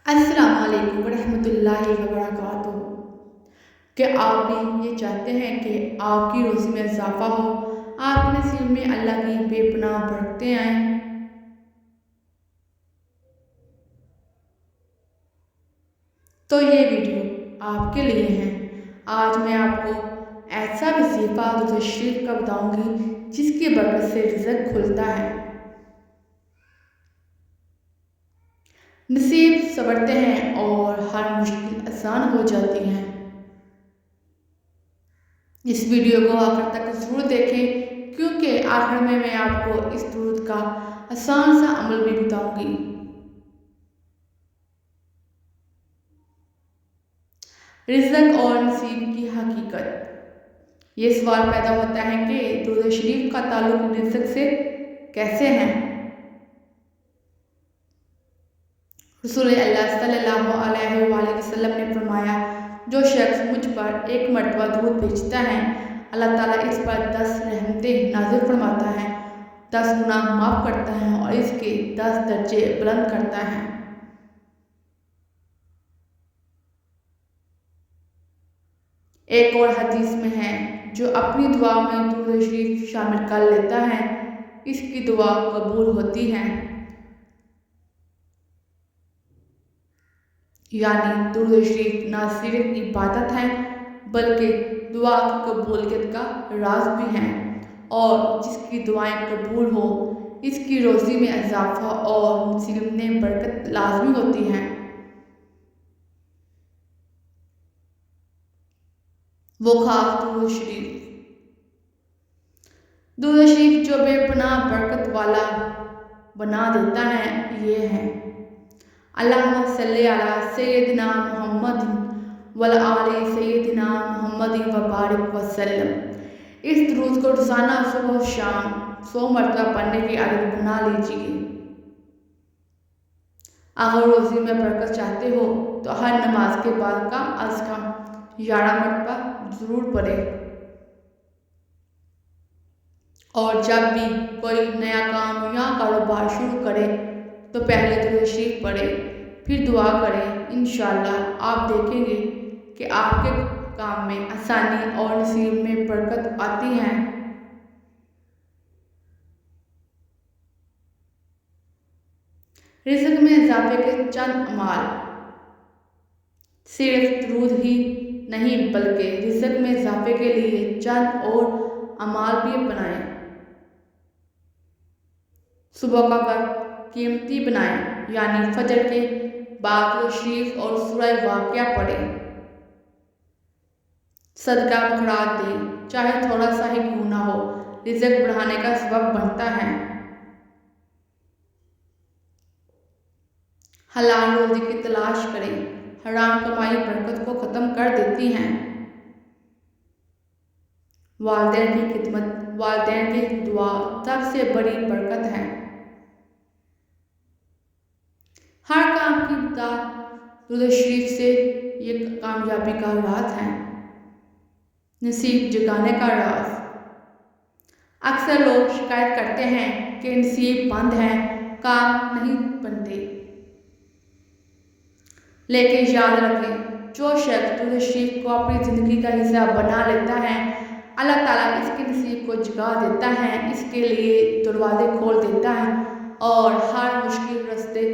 السلام علیکم ورحمۃ اللہ وبرکاتہ۔ کہ آپ بھی یہ چاہتے ہیں کہ آپ کی روزی میں اضافہ ہو، آپ کے نصیب میں اللہ کی بے پناہ برکتیں آئیں؟ تو یہ ویڈیو آپ کے لیے ہے۔ آج میں آپ کو ایسا وظیفہ تشریف کا بتاؤں گی جس کی برکت سے رزق کھلتا ہے، نصیب سنورتے ہیں اور ہر مشکل آسان ہو جاتی ہے۔ اس ویڈیو کو آخر تک ضرور دیکھیں، کیونکہ آخر میں آپ کو اس درود کا آسان سا عمل بھی بتاؤں گی۔ رزق اور نصیب کی حقیقت۔ یہ سوال پیدا ہوتا ہے کہ درود شریف کا تعلق رزق سے کیسے ہے؟ رسول اللہ صلی اللہ علیہ وآلہ وسلم نے فرمایا، جو شخص مجھ پر ایک مرتبہ درود بھیجتا ہے، اللہ تعالیٰ اس پر 10 رحمتیں نازل فرماتا ہے، 10 گناہ معاف کرتا ہے اور اس کے 10 درجے بلند کرتا ہے۔ ایک اور حدیث میں ہے، جو اپنی دعا میں درود شریف شامل کر لیتا ہے، اس کی دعا قبول ہوتی ہے۔ یعنی درود شریف نہ صرف عبادت ہے بلکہ دعا کی قبولیت کا راز بھی ہے، اور جس کی دعائیں قبول ہو اس کی روزی میں اضافہ اور نصیب میں برکت لازمی ہوتی ہے۔ وہ خاص درود شریف۔ درود شریف جو بے پناہ برکت والا بنا دیتا ہے یہ ہے: اللہم صلی علی سیدنا محمد وعلی سیدنا محمد وبارک وسلم۔ اس درود کو روزانہ صبح و شام 100 مرتبہ پڑھنے کی عادت بنا لیجیے۔ اگر روزی میں برکت چاہتے ہو تو ہر نماز کے بعد کم از کم 11 مرتبہ ضرور پڑھیں، اور جب بھی کوئی نیا کام یا کاروبار شروع کرے تو پہلے درود شریف پڑھیں، پھر دعا کریں۔ انشاءاللہ آپ دیکھیں گے کہ آپ کے کام میں آسانی اور نصیب میں برکت آتی ہے۔ رزق میں اضافے کے چند اعمال۔ صرف درود ہی نہیں بلکہ رزق میں اضافے کے لیے چند اور اعمال بھی اپنائیں۔ صبح کا وقت قیمتی بنائیں، یعنی فجر کے بعد درود شریف اور سورہ واقعہ پڑھیں۔ صدقہ خیرات دیں، چاہے تھوڑا سا ہی کیوں نہ ہو، رزق بڑھانے کا سبب بنتا ہے۔ حلال روزی کی تلاش کریں، حرام کمائی برکت کو ختم کر دیتی ہے۔ والدین کی خدمت، والدین کی دعا سب سے بڑی برکت ہے۔ ہر کام کی ابتدا درود شریف سے، یہ کامیابی کا راز ہے، نصیب جگانے کا راز۔ اکثر لوگ شکایت کرتے ہیں کہ نصیب بند ہے، کام نہیں بنتے، لیکن یاد رکھیں، جو شخص درود شریف کو اپنی زندگی کا حصہ بنا لیتا ہے، اللہ تعالیٰ اس کے نصیب کو جگا دیتا ہے، اس کے لیے دروازے کھول دیتا ہے اور ہر مشکل راستے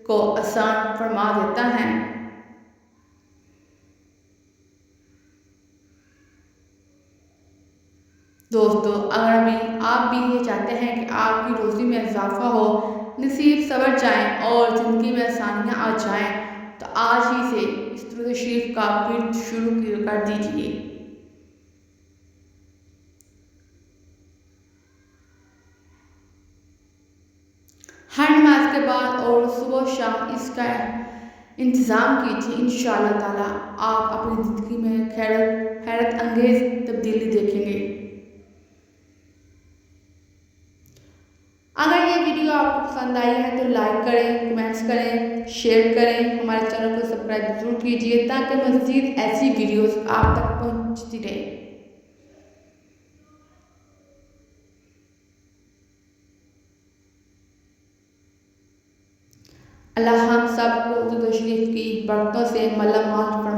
کو آسان فرما دیتا ہے۔ دوستو، اگر آپ بھی یہ چاہتے ہیں کہ آپ کی روزی میں اضافہ ہو، نصیب سنور جائیں اور زندگی میں آسانیاں آ جائیں، تو آج ہی سے اس درود شریف کا ورد شروع کر دیجیے۔ ہر نماز کے بعد اور صبح و شام اس کا انتظام کیجیے۔ انشاءاللہ تعالیٰ آپ اپنی زندگی میں حیرت انگیز تبدیلی دیکھیں گے۔ اگر یہ ویڈیو آپ کو پسند آئی ہے تو لائک کریں، کمنٹس کریں، شیئر کریں، ہمارے چینل کو سبسکرائب ضرور کیجیے تاکہ مزید ایسی ویڈیوز آپ تک پہنچتی رہیں۔ اللہ ہم سب کو درود شریف کی برکتوں سے مالا مال فرمائے۔